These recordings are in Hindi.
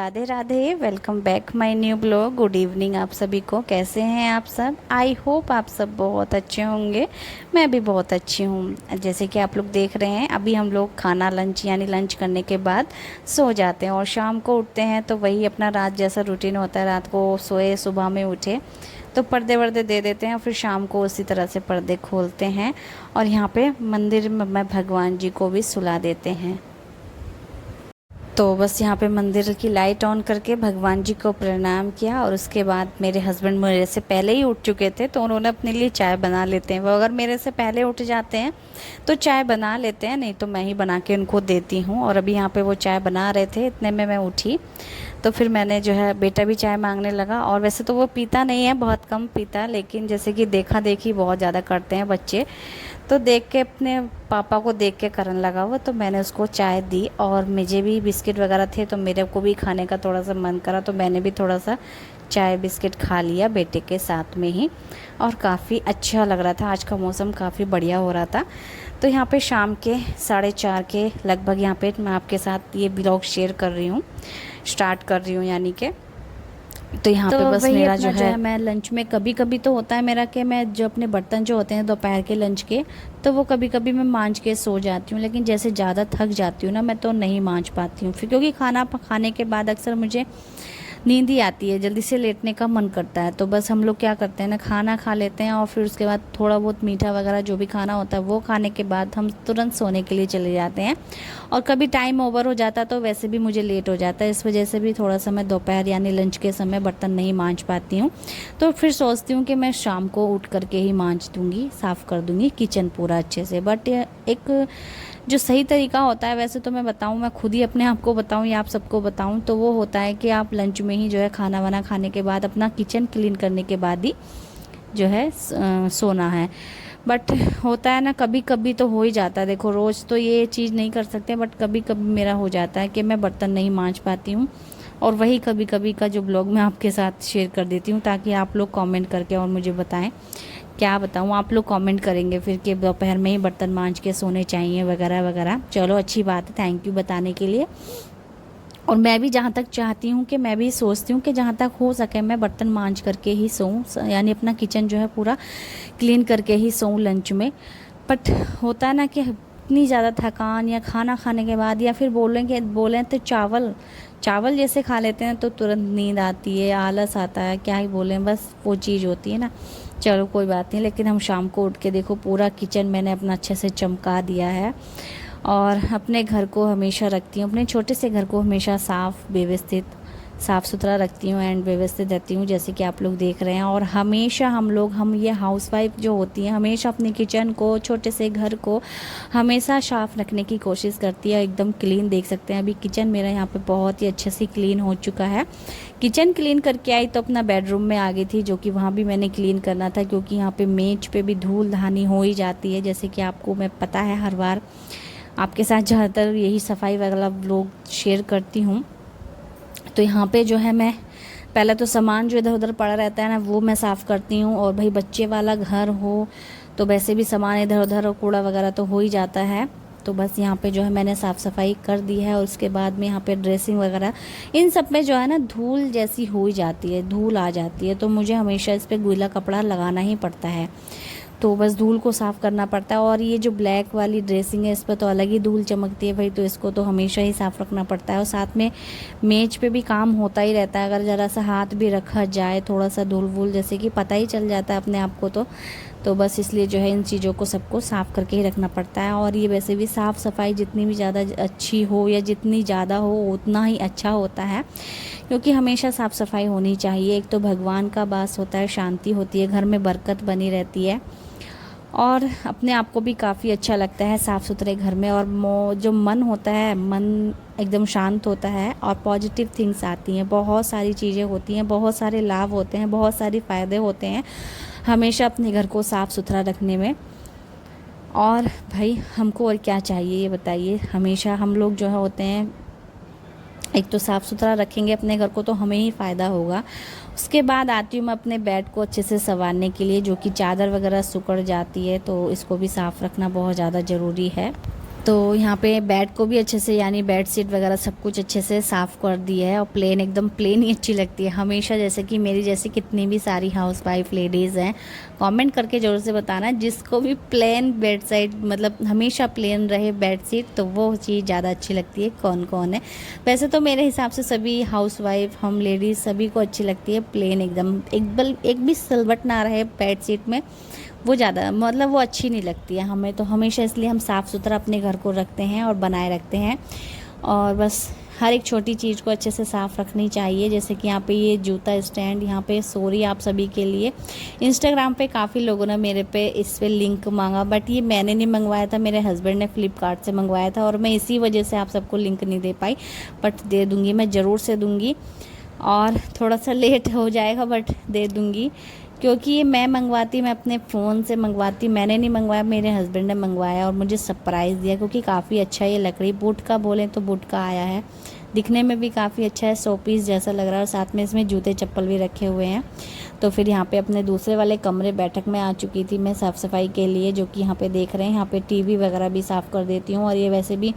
Radhe Radhe. Welcome back my new blog. Good evening आप सभी को। कैसे हैं आप सब? आई होप आप सब बहुत अच्छे होंगे। मैं भी बहुत अच्छी हूँ। जैसे कि आप लोग देख रहे हैं, अभी हम लोग खाना लंच यानी लंच करने के बाद सो जाते हैं और शाम को उठते हैं तो वही अपना रात जैसा रूटीन होता है। रात को सोए, सुबह में उठे तो पर्दे वर्दे दे देते हैं, फिर शाम को उसी तरह से पर्दे खोलते हैं और यहाँ पे मंदिर में भगवान जी को भी सुला देते हैं। तो बस यहाँ पे मंदिर की लाइट ऑन करके भगवान जी को प्रणाम किया और उसके बाद मेरे हस्बैंड मेरे से पहले ही उठ चुके थे तो उन्होंने अपने लिए चाय बना लेते हैं। वो अगर मेरे से पहले उठ जाते हैं तो चाय बना लेते हैं, नहीं तो मैं ही बना के उनको देती हूँ। और अभी यहाँ पे वो चाय बना रहे थे, इतने में मैं उठी तो फिर मैंने जो है, बेटा भी चाय मांगने लगा। और वैसे तो वो पीता नहीं है, बहुत कम पीता, लेकिन जैसे कि देखा देखी बहुत ज़्यादा करते हैं बच्चे, तो देख के अपने पापा को देख के करने लगा वो, तो मैंने उसको चाय दी। और मुझे भी बिस्किट वगैरह थे तो मेरे को भी खाने का थोड़ा सा मन करा तो मैंने भी थोड़ा सा चाय बिस्किट खा लिया बेटे के साथ में ही। और काफ़ी अच्छा लग रहा था, आज का मौसम काफ़ी बढ़िया हो रहा था। तो यहाँ पे शाम के 4:30 के लगभग यहाँ पे मैं आपके साथ ये ब्लॉग शेयर कर रही हूँ, स्टार्ट कर रही हूँ यानी कि। तो यहाँ पे बस मेरा जो है मैं लंच में कभी कभी तो होता है मेरा कि मैं जो अपने बर्तन जो होते हैं दोपहर के लंच के, तो वो कभी कभी मैं मांज के सो जाती हूँ। लेकिन जैसे ज़्यादा थक जाती हूँ ना मैं, तो नहीं मांज पाती हूँ फिर, क्योंकि खाना खाने के बाद अक्सर मुझे नींद ही आती है, जल्दी से लेटने का मन करता है। तो बस हम लोग क्या करते हैं ना, खाना खा लेते हैं और फिर उसके बाद थोड़ा बहुत मीठा वगैरह जो भी खाना होता है वो खाने के बाद हम तुरंत सोने के लिए चले जाते हैं। और कभी टाइम ओवर हो जाता तो वैसे भी मुझे लेट हो जाता है, इस वजह से भी थोड़ा सा मैं दोपहर यानी लंच के समय बर्तन नहीं मांज पाती हूँ। तो फिर सोचती हूँ कि मैं शाम को उठ करके ही मांज दूँगी, साफ़ कर दूँगी किचन पूरा अच्छे से। बट एक जो सही तरीका होता है, वैसे तो मैं बताऊँ, मैं खुद ही अपने आप को बताऊँ या आप सबको बताऊँ, तो वो होता है कि आप लंच में ही जो है खाना वाना खाने के बाद अपना किचन क्लीन करने के बाद ही जो है सोना है। बट होता है ना, कभी कभी तो हो ही जाता है। देखो रोज़ तो ये चीज़ नहीं कर सकते, बट कभी कभी मेरा हो जाता है कि मैं बर्तन नहीं मांज पाती हूँ। और वही कभी कभी का जो ब्लॉग मैं आपके साथ शेयर कर देती हूँ, ताकि आप लोग कमेंट करके और मुझे बताएं। क्या बताऊँ, आप लोग कमेंट करेंगे फिर कि दोपहर में ही बर्तन मांज के सोने चाहिए वगैरह वगैरह। चलो अच्छी बात है, थैंक यू बताने के लिए। और मैं भी जहाँ तक चाहती हूँ कि मैं भी सोचती हूँ कि जहाँ तक हो सके मैं बर्तन मांज करके ही सोऊं, यानी अपना किचन जो है पूरा क्लीन करके ही सोऊं लंच में। बट होता है ना कि इतनी ज़्यादा थकान या खाना खाने के बाद या फिर बोलें तो चावल चावल जैसे खा लेते हैं तो तुरंत नींद आती है, आलस आता है, क्या ही बोलें, बस वो चीज़ होती है ना। चलो कोई बात नहीं, लेकिन हम शाम को उठ के देखो पूरा किचन मैंने अपना अच्छे से चमका दिया है। और अपने घर को हमेशा रखती हूँ, अपने छोटे से घर को हमेशा साफ़ व्यवस्थित साफ़ सुथरा रखती हूँ एंड व्यवस्थित रहती हूँ, जैसे कि आप लोग देख रहे हैं। और हमेशा हम ये हाउसवाइफ जो होती हैं हमेशा अपने किचन को, छोटे से घर को हमेशा साफ़ रखने की कोशिश करती है, एकदम क्लीन। देख सकते हैं अभी किचन मेरा यहाँ पे बहुत ही अच्छे से क्लीन हो चुका है। किचन क्लीन करके आई तो अपना बेडरूम में आ गई थी, जो कि वहाँ भी मैंने क्लीन करना था, क्योंकि यहाँ पे मेज पे भी धूल धानी हो ही जाती है, जैसे कि आपको मैं पता है हर बार आपके साथ ज़्यादातर यही सफाई वगैरह लोग शेयर करती हूँ। तो यहाँ पे जो है मैं पहले तो सामान जो इधर उधर पड़ा रहता है ना वो मैं साफ़ करती हूँ। और भाई बच्चे वाला घर हो तो वैसे भी सामान इधर उधर और कूड़ा वगैरह तो हो ही जाता है। तो बस यहाँ पे जो है मैंने साफ़ सफाई कर दी है। और उसके बाद में यहाँ पे ड्रेसिंग वगैरह इन सब में जो है ना धूल जैसी हो ही जाती है, धूल आ जाती है, तो मुझे हमेशा इस पर गीला कपड़ा लगाना ही पड़ता है। तो बस धूल को साफ़ करना पड़ता है। और ये जो ब्लैक वाली ड्रेसिंग है इस पर तो अलग ही धूल चमकती है भाई, तो इसको तो हमेशा ही साफ़ रखना पड़ता है। और साथ में मेज पे भी काम होता ही रहता है, अगर ज़रा सा हाथ भी रखा जाए थोड़ा सा धूल वूल जैसे कि पता ही चल जाता है अपने आप को। तो बस इसलिए जो है इन चीज़ों को सबको साफ़ करके ही रखना पड़ता है। और ये वैसे भी साफ़ सफाई जितनी भी ज़्यादा अच्छी हो या जितनी ज़्यादा हो उतना ही अच्छा होता है, क्योंकि हमेशा साफ़ सफाई होनी चाहिए। एक तो भगवान का वास होता है, शांति होती है, घर में बरकत बनी रहती है और अपने आप को भी काफ़ी अच्छा लगता है साफ़ सुथरे घर में। और जो मन होता है, मन एकदम शांत होता है और पॉजिटिव थिंग्स आती हैं, बहुत सारी चीज़ें होती हैं, बहुत सारे लाभ होते हैं, बहुत सारे फ़ायदे होते हैं हमेशा अपने घर को साफ़ सुथरा रखने में। और भाई हमको और क्या चाहिए ये बताइए। हमेशा हम लोग जो है होते हैं, एक तो साफ़ सुथरा रखेंगे अपने घर को तो हमें ही फ़ायदा होगा। उसके बाद आती हूँ मैं अपने बेड को अच्छे से संवारने के लिए, जो कि चादर वगैरह सिकुड़ जाती है, तो इसको भी साफ़ रखना बहुत ज़्यादा ज़रूरी है। तो यहाँ पे बेड को भी अच्छे से यानी बेड शीट वगैरह सब कुछ अच्छे से साफ़ कर दिया है और प्लेन एकदम प्लेन ही अच्छी लगती है हमेशा। जैसे कि मेरी जैसी कितनी भी सारी हाउस वाइफ लेडीज़ हैं, कमेंट करके ज़रूर से बताना जिसको भी प्लेन बेड साइड मतलब हमेशा प्लेन रहे बेड शीट तो वो चीज़ ज़्यादा अच्छी लगती है। कौन कौन है, वैसे तो मेरे हिसाब से सभी हाउस वाइफ हम लेडीज़ सभी को अच्छी लगती है प्लेन एकदम, एक भी सिलवट ना रहे बेड शीट में, वो ज़्यादा मतलब वो अच्छी नहीं लगती है हमें। तो हमेशा इसलिए हम साफ़ सुथरा अपने घर को रखते हैं और बनाए रखते हैं और बस हर एक छोटी चीज़ को अच्छे से साफ़ रखनी चाहिए। जैसे कि यहाँ पे ये जूता स्टैंड, यहाँ पे सॉरी आप सभी के लिए इंस्टाग्राम पे काफ़ी लोगों ने मेरे पे इस पे लिंक मांगा, बट ये मैंने नहीं मंगवाया था, मेरे हस्बैंड ने फ्लिपकार्ट से मंगवाया था और मैं इसी वजह से आप सबको लिंक नहीं दे पाई, बट दे दूँगी, मैं ज़रूर से दूँगी और थोड़ा सा लेट हो जाएगा बट दे दूँगी। क्योंकि ये मैं मंगवाती, मैं अपने फ़ोन से मंगवाती, मैंने नहीं मंगवाया, मेरे हस्बैंड ने मंगवाया और मुझे सरप्राइज़ दिया क्योंकि काफ़ी अच्छा ये लकड़ी वुड का बोलें तो वुड का आया है, दिखने में भी काफ़ी अच्छा है, शो पीस जैसा लग रहा है और साथ में इसमें जूते चप्पल भी रखे हुए हैं। तो फिर यहाँ पे अपने दूसरे वाले कमरे बैठक में आ चुकी थी मैं साफ़ सफाई के लिए, जो कि यहाँ पे देख रहे हैं, यहाँ पे टीवी वगैरह भी साफ़ कर देती हूँ और ये वैसे भी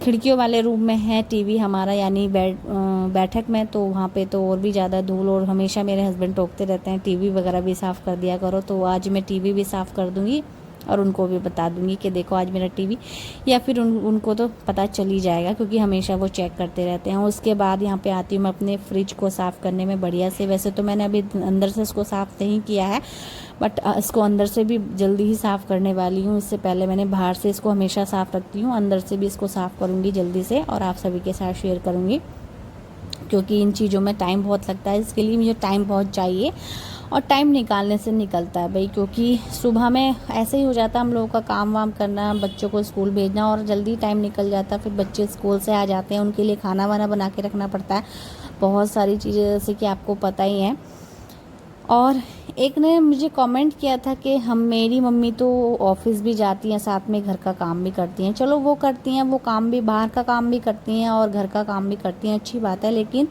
खिड़कियों वाले रूम में है टीवी हमारा यानी बैठक में, तो वहाँ पे तो और भी ज़्यादा धूल और हमेशा मेरे हस्बैंड टोकते रहते हैं टीवी वगैरह भी साफ़ कर दिया करो। तो आज मैं टीवी भी साफ़ कर दूँगी और उनको भी बता दूँगी कि देखो आज मेरा टीवी, या फिर उनको तो पता चल ही जाएगा क्योंकि हमेशा वो चेक करते रहते हैं। उसके बाद यहाँ पे आती हूँ मैं अपने फ्रिज को साफ़ करने में बढ़िया से। वैसे तो मैंने अभी अंदर से इसको साफ़ नहीं किया है, बट इसको अंदर से भी जल्दी ही साफ़ करने वाली हूँ। इससे पहले मैंने बाहर से इसको हमेशा साफ़ रखती हूँ, अंदर से भी इसको साफ़ करूँगी जल्दी से और आप सभी के साथ शेयर करूँगी क्योंकि इन चीज़ों में टाइम बहुत लगता है। इसके लिए मुझे टाइम बहुत चाहिए और टाइम निकालने से निकलता है भाई, क्योंकि सुबह में ऐसे ही हो जाता है हम लोगों का काम वाम करना, बच्चों को स्कूल भेजना और जल्दी टाइम निकल जाता है। फिर बच्चे स्कूल से आ जाते हैं, उनके लिए खाना वाना बना के रखना पड़ता है, बहुत सारी चीज़ें जैसे कि आपको पता ही है। और एक ने मुझे कमेंट किया था कि हम मेरी मम्मी तो ऑफिस भी जाती हैं साथ में घर का काम भी करती हैं। चलो वो करती हैं, वो काम भी बाहर का काम भी करती हैं और घर का काम भी करती हैं, अच्छी बात है, लेकिन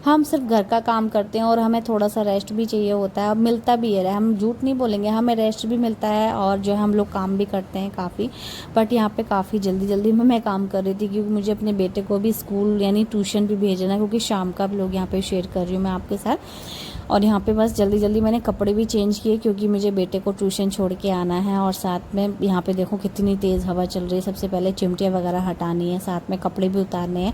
हम सिर्फ घर का काम करते हैं और हमें थोड़ा सा रेस्ट भी चाहिए होता है और मिलता भी है, हम झूठ नहीं बोलेंगे, हमें रेस्ट भी मिलता है और जो है हम लोग काम भी करते हैं काफ़ी। बट यहाँ पे काफ़ी जल्दी जल्दी में मैं काम कर रही थी क्योंकि मुझे अपने बेटे को भी स्कूल यानी ट्यूशन भी भेजना है, क्योंकि शाम का भी लोग यहाँ पे शेयर कर रही हूँ मैं आपके साथ। और यहाँ पे बस जल्दी जल्दी मैंने कपड़े भी चेंज किए क्योंकि मुझे बेटे को ट्यूशन छोड़ के आना है। और साथ में यहाँ पे देखो कितनी तेज़ हवा चल रही है, सबसे पहले चिमटियाँ वगैरह हटानी है, साथ में कपड़े भी उतारने हैं।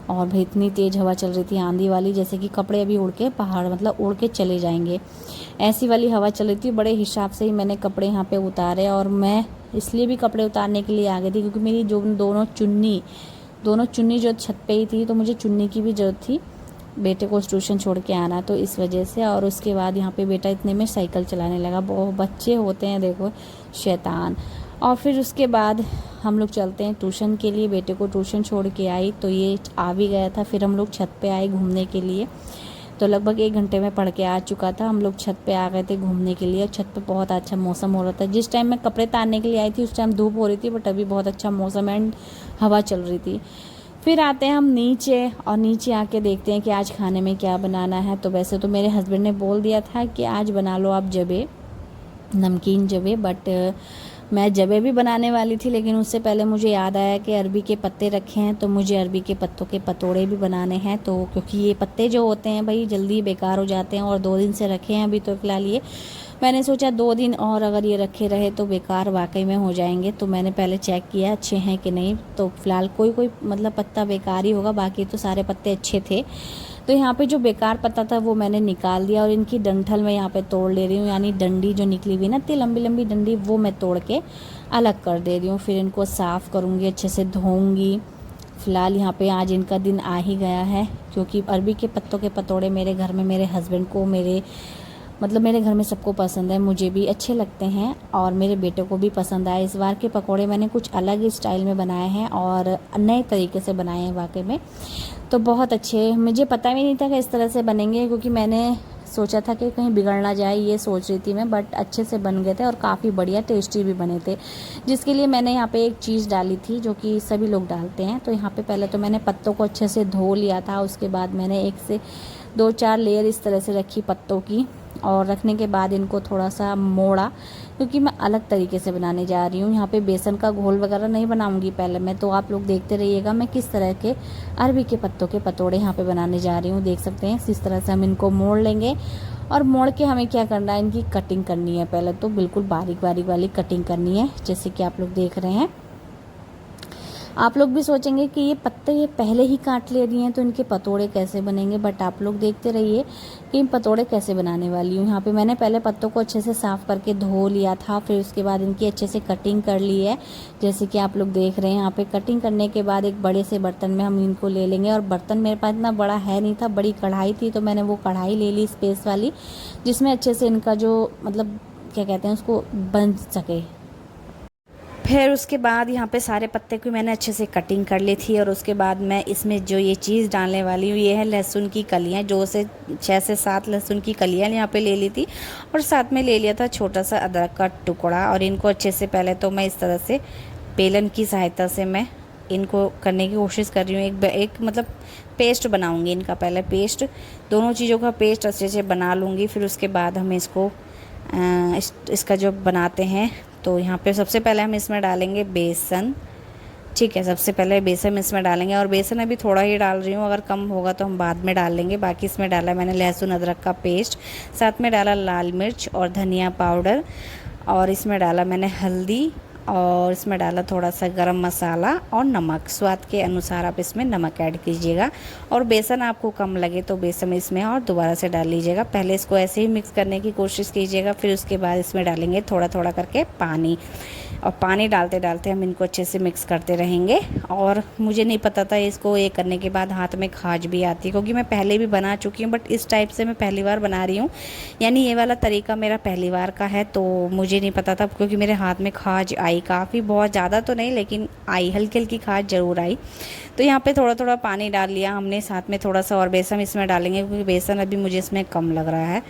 और भाई इतनी तेज़ हवा चल रही थी आंधी वाली, जैसे कि कपड़े अभी उड़ के पहाड़ मतलब उड़ के चले जाएंगे, ऐसी वाली हवा चल रही थी। बड़े हिसाब से ही मैंने कपड़े यहाँ पे उतारे और मैं इसलिए भी कपड़े उतारने के लिए आ गई थी क्योंकि मेरी जो दोनों चुन्नी जो छत पे ही थी, तो मुझे चुन्नी की भी ज़रूरत थी, बेटे को ट्यूशन छोड़ के आना, तो इस वजह से। और उसके बाद यहाँ पे बेटा इतने में साइकिल चलाने लगा, बहुत बच्चे होते हैं देखो शैतान। और फिर उसके बाद हम लोग चलते हैं ट्यूशन के लिए, बेटे को ट्यूशन छोड़ के आई तो ये आ भी गया था। फिर हम लोग छत पे आए घूमने के लिए, तो लगभग 1 घंटे में पढ़ के आ चुका था। हम लोग छत पे आ गए थे घूमने के लिए, छत पे बहुत अच्छा मौसम हो रहा था। जिस टाइम मैं कपड़े उतारने के लिए आई थी उस टाइम धूप हो रही थी, बट अभी बहुत अच्छा मौसम एंड हवा चल रही थी। फिर आते हैं हम नीचे और नीचे आके देखते हैं कि आज खाने में क्या बनाना है। तो वैसे तो मेरे हस्बैंड ने बोल दिया था कि आज बना लो आप जबे, नमकीन जबे, बट मैं जबे भी बनाने वाली थी, लेकिन उससे पहले मुझे याद आया कि अरबी के पत्ते रखे हैं तो मुझे अरबी के पत्तों के पतोड़े भी बनाने हैं। तो क्योंकि ये पत्ते जो होते हैं भाई जल्दी बेकार हो जाते हैं और 2 दिन से रखे हैं अभी, तो फिलहाल ये मैंने सोचा 2 दिन और अगर ये रखे रहे तो बेकार वाकई में हो जाएंगे। तो मैंने पहले चेक किया अच्छे हैं कि नहीं, तो फिलहाल कोई मतलब पत्ता बेकार ही होगा, बाकी तो सारे पत्ते अच्छे थे। तो यहाँ पे जो बेकार पत्ता था वो मैंने निकाल दिया और इनकी डंठल मैं यहाँ पे तोड़ ले रही हूँ, यानी डंडी जो निकली हुई ना इतनी लंबी लंबी डंडी, वो मैं तोड़ के अलग कर दे रही हूँ। फिर इनको साफ़ करूँगी, अच्छे से धोऊँगी। फ़िलहाल यहाँ पे आज इनका दिन आ ही गया है क्योंकि अरबी के पत्तों के पतोड़े मेरे घर में मेरे हस्बैंड को, मेरे घर में सबको पसंद है, मुझे भी अच्छे लगते हैं और मेरे बेटे को भी पसंद आए। इस बार के पकोड़े मैंने कुछ अलग ही स्टाइल में बनाए हैं और नए तरीके से बनाए हैं वाकई में, तो बहुत अच्छे। मुझे पता भी नहीं था कि इस तरह से बनेंगे क्योंकि मैंने सोचा था कि कहीं बिगड़ ना जाए, ये सोच रही थी मैं, बट अच्छे से बन गए थे और काफ़ी बढ़िया टेस्टी भी बने थे। जिसके लिए मैंने यहाँ पे एक चीज़ डाली थी जो कि सभी लोग डालते हैं। तो यहाँ पे पहले तो मैंने पत्तों को अच्छे से धो लिया था, उसके बाद मैंने 1 से 2-4 लेयर इस तरह से रखी पत्तों की और रखने के बाद इनको थोड़ा सा मोड़ा, क्योंकि मैं अलग तरीके से बनाने जा रही हूँ। यहाँ पे बेसन का घोल वगैरह नहीं बनाऊँगी पहले मैं, तो आप लोग देखते रहिएगा मैं किस तरह के अरबी के पत्तों के पतोड़े यहाँ पे बनाने जा रही हूँ। देख सकते हैं इस तरह से हम इनको मोड़ लेंगे, और मोड़ के हमें क्या करना है, इनकी कटिंग करनी है। पहले तो बिल्कुल बारीक बारीक वाली कटिंग करनी है, जैसे कि आप लोग देख रहे हैं। आप लोग भी सोचेंगे कि ये पत्ते ये पहले ही काट ले रही हैं तो इनके पतोड़े कैसे बनेंगे, बट आप लोग देखते रहिए कि इन पतोड़े कैसे बनाने वाली हूँ। यहाँ पे मैंने पहले पत्तों को अच्छे से साफ़ करके धो लिया था, फिर उसके बाद इनकी अच्छे से कटिंग कर ली है, जैसे कि आप लोग देख रहे हैं। यहाँ पे कटिंग करने के बाद एक बड़े से बर्तन में हम इनको ले लेंगे, और बर्तन मेरे पास इतना बड़ा है नहीं था, बड़ी कढ़ाई थी, तो मैंने वो कढ़ाई ले ली स्पेस वाली, जिसमें अच्छे से इनका जो मतलब क्या कहते हैं उसको बन सके। फिर उसके बाद यहाँ पे सारे पत्ते को मैंने अच्छे से कटिंग कर ली थी, और उसके बाद मैं इसमें जो ये चीज़ डालने वाली हूँ ये है लहसुन की कलियाँ, जो से 6 से 7 लहसुन की कलियाँ यहाँ पे ले ली थी, और साथ में ले लिया था छोटा सा अदरक का टुकड़ा। और इनको अच्छे से पहले तो मैं इस तरह से बेलन की सहायता से मैं इनको करने की कोशिश कर रही हूँ। एक मतलब पेस्ट बनाऊँगी इनका, पहले पेस्ट, दोनों चीज़ों का पेस्ट अच्छे से बना लूँगी। फिर उसके बाद हम इसको इसका जो बनाते हैं, तो यहाँ पे सबसे पहले हम इसमें डालेंगे बेसन। ठीक है, सबसे पहले बेसन इसमें डालेंगे, और बेसन अभी थोड़ा ही डाल रही हूँ, अगर कम होगा तो हम बाद में डाल लेंगे। बाकी इसमें डाला मैंने लहसुन अदरक का पेस्ट, साथ में डाला लाल मिर्च और धनिया पाउडर, और इसमें डाला मैंने हल्दी, और इसमें डाला थोड़ा सा गरम मसाला और नमक। स्वाद के अनुसार आप इसमें नमक ऐड कीजिएगा, और बेसन आपको कम लगे तो बेसन इसमें और दोबारा से डाल लीजिएगा। पहले इसको ऐसे ही मिक्स करने की कोशिश कीजिएगा, फिर उसके बाद इसमें डालेंगे थोड़ा थोड़ा करके पानी, और पानी डालते डालते हम इनको अच्छे से मिक्स करते रहेंगे। और मुझे नहीं पता था इसको ये करने के बाद हाथ में खाज भी आती है, क्योंकि मैं पहले भी बना चुकी हूँ, बट इस टाइप से मैं पहली बार बना रही हूँ, यानी ये वाला तरीका मेरा पहली बार का है, तो मुझे नहीं पता था, क्योंकि मेरे हाथ में खाज आई काफ़ी, बहुत ज़्यादा तो नहीं लेकिन आई, हल्की हल्की खाज ज़रूर आई। तो यहाँ पे थोड़ा थोड़ा पानी डाल लिया हमने, साथ में थोड़ा सा और बेसन इसमें डालेंगे, क्योंकि बेसन अभी मुझे इसमें कम लग रहा है।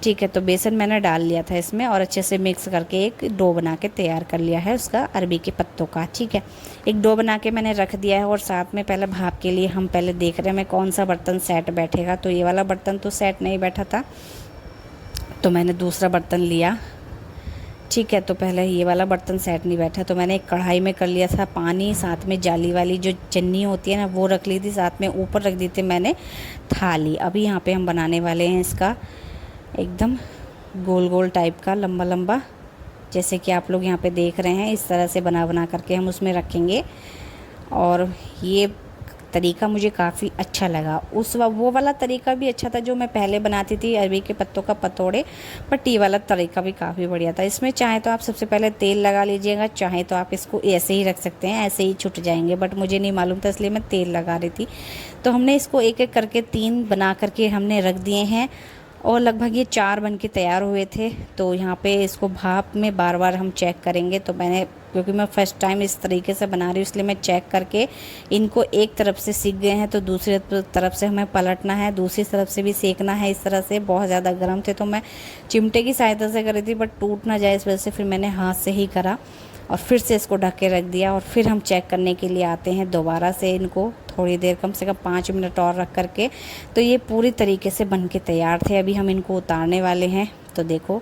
ठीक है, तो बेसन मैंने डाल लिया था इसमें, और अच्छे से मिक्स करके एक डो बना के तैयार कर लिया है उसका, अरबी के पत्तों का। ठीक है, एक डो बना के मैंने रख दिया है, और साथ में पहले भाप के लिए हम पहले देख रहे हैं मैं कौन सा बर्तन सेट बैठेगा। तो ये वाला बर्तन तो सेट नहीं बैठा था, तो मैंने दूसरा बर्तन लिया। ठीक है, तो पहले ये वाला बर्तन सेट नहीं बैठा, तो मैंने एक कढ़ाई में कर लिया था पानी, साथ में जाली वाली जो चन्नी होती है ना वो रख ली थी, साथ में ऊपर रख दी थी मैंने थाली। अभी यहाँ पे हम बनाने वाले हैं इसका एकदम गोल गोल टाइप का, लंबा लंबा, जैसे कि आप लोग यहाँ पे देख रहे हैं। इस तरह से बना बना करके हम उसमें रखेंगे, और ये तरीका मुझे काफ़ी अच्छा लगा। वो वाला तरीका भी अच्छा था जो मैं पहले बनाती थी अरबी के पत्तों का पतोड़े, बट ये वाला तरीका भी काफ़ी बढ़िया था। इसमें चाहे तो आप सबसे पहले तेल लगा लीजिएगा, चाहे तो आप इसको ऐसे ही रख सकते हैं, ऐसे ही छुट जाएंगे, बट मुझे नहीं मालूम था इसलिए मैं तेल लगा रही थी। तो हमने इसको एक एक करके 3 बना करके हमने रख दिए हैं, और लगभग ये 4 बन के तैयार हुए थे। तो यहाँ पे इसको भाप में बार बार हम चेक करेंगे, तो मैंने, क्योंकि मैं फ़र्स्ट टाइम इस तरीके से बना रही हूँ इसलिए मैं चेक करके इनको एक तरफ से सीख गए हैं, तो दूसरी तरफ से हमें पलटना है, दूसरी तरफ से भी सेकना है। इस तरह से बहुत ज़्यादा गर्म थे तो मैं चिमटे की सहायता से कर रही थी, बट टूट ना जाए इस वजह से फिर मैंने हाथ से ही करा, और फिर से इसको ढक के रख दिया। और फिर हम चेक करने के लिए आते हैं दोबारा से, इनको थोड़ी देर, कम से कम 5 मिनट और रख करके। तो ये पूरी तरीके से बन के तैयार थे, अभी हम इनको उतारने वाले हैं। तो देखो,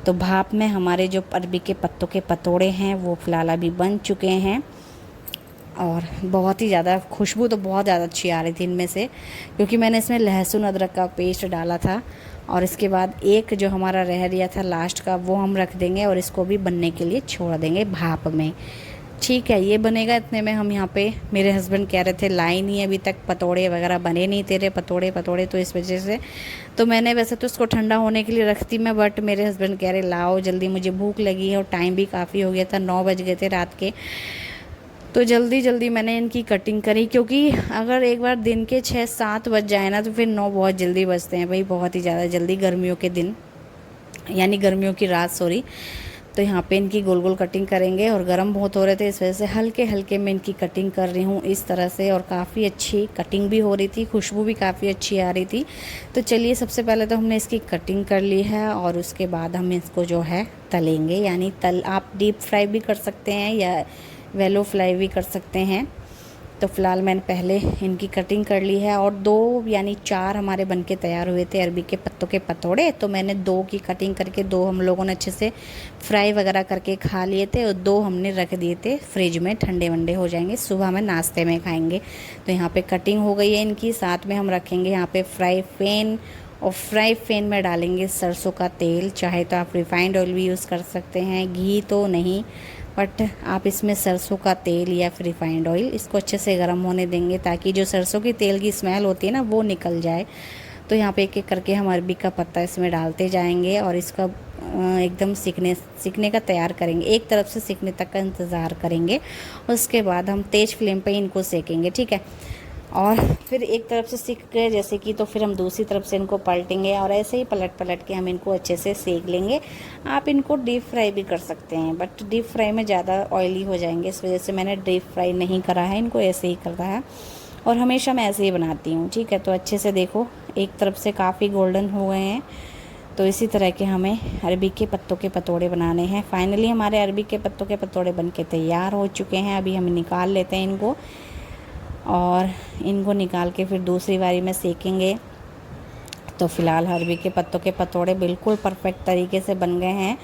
तो भाप में हमारे जो अरबी के पत्तों के पतोड़े हैं वो फ़िलहाल अभी बन चुके हैं, और बहुत ही ज़्यादा खुशबू तो बहुत ज़्यादा अच्छी आ रही थी इनमें से, क्योंकि मैंने इसमें लहसुन अदरक का पेस्ट डाला था। और इसके बाद एक जो हमारा रह गया था लास्ट का, वो हम रख देंगे, और इसको भी बनने के लिए छोड़ देंगे भाप में। ठीक है, ये बनेगा। इतने में हम यहाँ पे, मेरे हस्बैंड कह रहे थे लाई नहीं अभी तक पतोड़े वगैरह बने नहीं तेरे पतोड़े, तो इस वजह से तो मैंने वैसे तो इसको ठंडा होने के लिए रखती मैं, बट मेरे हस्बैंड कह रहे लाओ जल्दी, मुझे भूख लगी है, और टाइम भी काफ़ी हो गया था, 9 बज गए थे रात के। तो जल्दी जल्दी मैंने इनकी कटिंग करी, क्योंकि अगर एक बार दिन के 6-7 बज जाए ना तो फिर 9 बहुत जल्दी बजते हैं भाई, बहुत ही ज़्यादा जल्दी, गर्मियों के दिन, यानी गर्मियों की रात, सॉरी। तो यहाँ पे इनकी गोल गोल कटिंग करेंगे, और गर्म बहुत हो रहे थे इस वजह से हल्के हल्के मैं इनकी कटिंग कर रही हूँ इस तरह से, और काफ़ी अच्छी कटिंग भी हो रही थी, खुशबू भी काफ़ी अच्छी आ रही थी। तो चलिए, सबसे पहले तो हमने इसकी कटिंग कर ली है, और उसके बाद हम इसको जो है तलेंगे, यानी आप डीप फ्राई भी कर सकते हैं या वेलो फ्राई भी कर सकते हैं। तो फ़िलहाल मैंने पहले इनकी कटिंग कर ली है और 2 यानी 4 हमारे बनके तैयार हुए थे अरबी के पत्तों के पतोड़े। तो मैंने 2 की कटिंग करके 2 हम लोगों ने अच्छे से फ्राई वगैरह करके खा लिए थे और 2 हमने रख दिए थे फ्रिज में, ठंडे वंडे हो जाएंगे, सुबह में नाश्ते में खाएंगे। तो यहाँ पे कटिंग हो गई है इनकी। साथ में हम रखेंगे यहाँ पे फ्राई पैन, और फ्राई पैन में डालेंगे सरसों का तेल। चाहे तो आप रिफाइंड ऑयल भी यूज़ कर सकते हैं, घी तो नहीं, बट आप इसमें सरसों का तेल या फिर रिफाइंड ऑयल, इसको अच्छे से गर्म होने देंगे ताकि जो सरसों की तेल की स्मेल होती है ना वो निकल जाए। तो यहाँ पे एक एक करके हम अरबी का पत्ता इसमें डालते जाएंगे और इसका एकदम सिकने का तैयार करेंगे। एक तरफ से सिकने तक का इंतज़ार करेंगे, उसके बाद हम तेज़ फ्लेम पे इनको सेकेंगे, ठीक है। और फिर एक तरफ से सिक गए जैसे कि, तो फिर हम दूसरी तरफ से इनको पलटेंगे और ऐसे ही पलट पलट के हम इनको अच्छे से सेक लेंगे। आप इनको डीप फ्राई भी कर सकते हैं, बट डीप फ्राई में ज़्यादा ऑयली हो जाएंगे, इस वजह से मैंने डीप फ्राई नहीं करा है, इनको ऐसे ही करना है और हमेशा मैं ऐसे ही बनाती हूँ, ठीक है। तो अच्छे से देखो एक तरफ से काफ़ी गोल्डन हो गए हैं। तो इसी तरह के हमें अरबी के पत्तों के पतोड़े बनाने हैं। फाइनली हमारे अरबी के पत्तों के पतोड़े बनके तैयार हो चुके हैं। अभी हम निकाल लेते हैं इनको और इनको निकाल के फिर दूसरी बारी में सेकेंगे। तो फ़िलहाल अरबी के पत्तों के पतोड़े बिल्कुल परफेक्ट तरीके से बन गए हैं।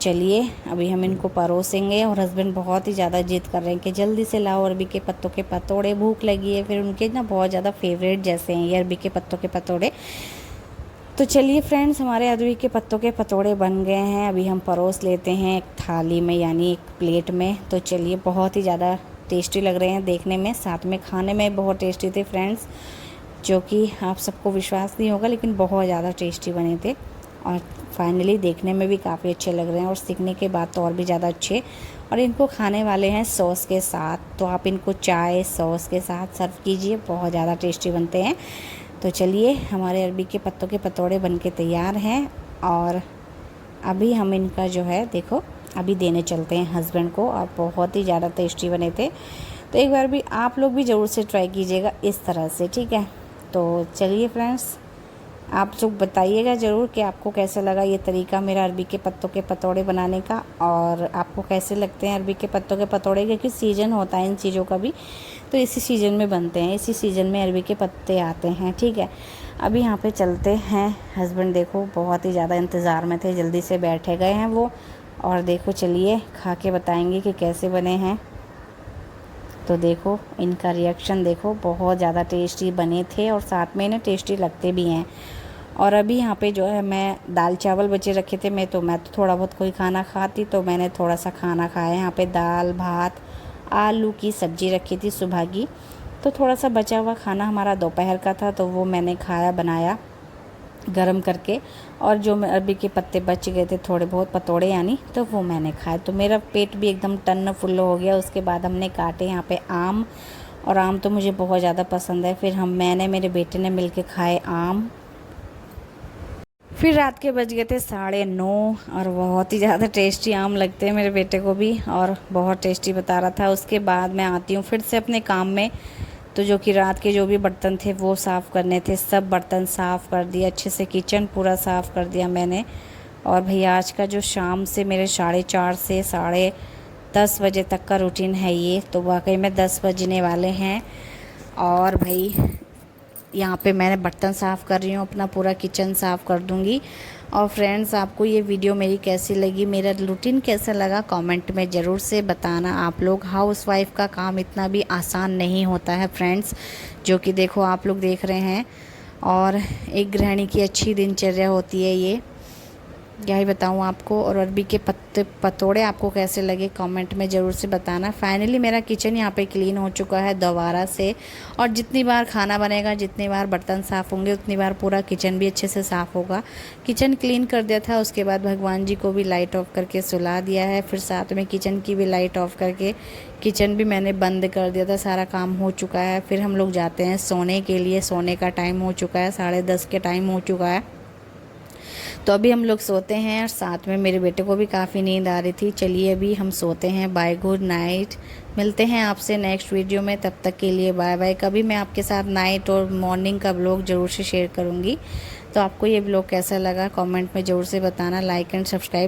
चलिए अभी हम इनको परोसेंगे और हस्बैंड बहुत ही ज़्यादा जिद कर रहे हैं कि जल्दी से लाओ अरबी के पत्तों के पतोड़े, भूख लगी है। फिर उनके ना बहुत ज़्यादा फेवरेट जैसे हैं ये अरबी के पत्तों के पतोड़े। तो चलिए फ्रेंड्स, हमारे अरबी के पत्तों के पतोड़े बन गए हैं। अभी हम परोस लेते हैं एक थाली में, यानी एक प्लेट में। तो चलिए, बहुत ही ज़्यादा टेस्टी लग रहे हैं देखने में, साथ में खाने में बहुत टेस्टी थे फ्रेंड्स, जो कि आप सबको विश्वास नहीं होगा लेकिन बहुत ज़्यादा टेस्टी बने थे। और फाइनली देखने में भी काफ़ी अच्छे लग रहे हैं और सीखने के बाद तो और भी ज़्यादा अच्छे। और इनको खाने वाले हैं सॉस के साथ, तो आप इनको चाय सॉस के साथ सर्व कीजिए, बहुत ज़्यादा टेस्टी बनते हैं। तो चलिए, हमारे अरबी के पत्तों के पतोड़े बनके तैयार हैं और अभी हम इनका जो है देखो अभी देने चलते हैं हस्बैंड को। और बहुत ही ज़्यादा टेस्टी बने थे। तो एक बार भी आप लोग भी ज़रूर से ट्राई कीजिएगा इस तरह से, ठीक है। तो चलिए फ्रेंड्स, आप लोग बताइएगा ज़रूर कि आपको कैसा लगा ये तरीका मेरा अरबी के पत्तों के पतोड़े बनाने का, और आपको कैसे लगते हैं अरबी के पत्तों के पतोड़े, क्योंकि सीज़न होता है इन चीज़ों का भी, तो इसी सीज़न में बनते हैं, इसी सीज़न में अरबी के पत्ते आते हैं, ठीक है। अभी यहाँ पे चलते हैं। हस्बैंड देखो बहुत ही ज़्यादा इंतज़ार में थे, जल्दी से बैठे गए हैं वो, और देखो चलिए खा के बताएंगे कि कैसे बने हैं। तो देखो इनका रिएक्शन देखो, बहुत ज़्यादा टेस्टी बने थे और साथ में इन्हें टेस्टी लगते भी हैं। और अभी यहाँ पे जो है मैं दाल चावल बचे रखे थे, मैं तो थोड़ा बहुत कोई खाना खाती, तो मैंने थोड़ा सा खाना खाया। यहाँ पे दाल भात आलू की सब्ज़ी रखी थी सुबह की, तो थोड़ा सा बचा हुआ खाना हमारा दोपहर का था, तो वो मैंने खाया बनाया गरम करके। और जो अरबी के पत्ते बच गए थे थोड़े बहुत पतोड़े यानी, तो वो मैंने खाए। तो मेरा पेट भी एकदम टन्न फुल हो गया। उसके बाद हमने काटे यहाँ पे आम, और आम तो मुझे बहुत ज़्यादा पसंद है। फिर मैंने मेरे बेटे ने मिल के खाए आम। फिर रात के बज गए थे 9:30 और बहुत ही ज़्यादा टेस्टी आम लगते हैं मेरे बेटे को भी, और बहुत टेस्टी बता रहा था। उसके बाद मैं आती हूँ फिर से अपने काम में। तो जो कि रात के जो भी बर्तन थे वो साफ़ करने थे, सब बर्तन साफ़ कर दिया अच्छे से, किचन पूरा साफ़ कर दिया मैंने। और भैया आज का जो शाम से मेरे 4:30 से 10:30 बजे तक का रूटीन है ये, तो वाकई में 10 बजने वाले हैं। और भाई यहाँ पे मैंने बर्तन साफ़ कर रही हूँ, अपना पूरा किचन साफ़ कर दूँगी। और फ्रेंड्स, आपको ये वीडियो मेरी कैसी लगी, मेरा रूटीन कैसा लगा, कमेंट में ज़रूर से बताना। आप लोग, हाउसवाइफ का काम इतना भी आसान नहीं होता है फ्रेंड्स, जो कि देखो आप लोग देख रहे हैं। और एक गृहिणी की अच्छी दिनचर्या होती है ये, क्या ही बताऊँ आपको। और अरबी के पतोड़े आपको कैसे लगे कमेंट में ज़रूर से बताना। फाइनली मेरा किचन यहाँ पे क्लीन हो चुका है दोबारा से, और जितनी बार खाना बनेगा, जितनी बार बर्तन साफ़ होंगे, उतनी बार पूरा किचन भी अच्छे से साफ़ होगा। किचन क्लीन कर दिया था, उसके बाद भगवान जी को भी लाइट ऑफ करके सुला दिया है, फिर साथ में किचन की भी लाइट ऑफ करके किचन भी मैंने बंद कर दिया था। सारा काम हो चुका है। फिर हम लोग जाते हैं सोने के लिए, सोने का टाइम हो चुका है, 10:30 के टाइम हो चुका है। तो अभी हम लोग सोते हैं, और साथ में मेरे बेटे को भी काफ़ी नींद आ रही थी। चलिए अभी हम सोते हैं। Bye, good night. मिलते हैं आपसे नेक्स्ट वीडियो में, तब तक के लिए बाय बाय। कभी मैं आपके साथ नाइट और मॉर्निंग का ब्लॉग ज़रूर से शेयर करूँगी। तो आपको ये ब्लॉग कैसा लगा कमेंट में ज़रूर से बताना। Like and subscribe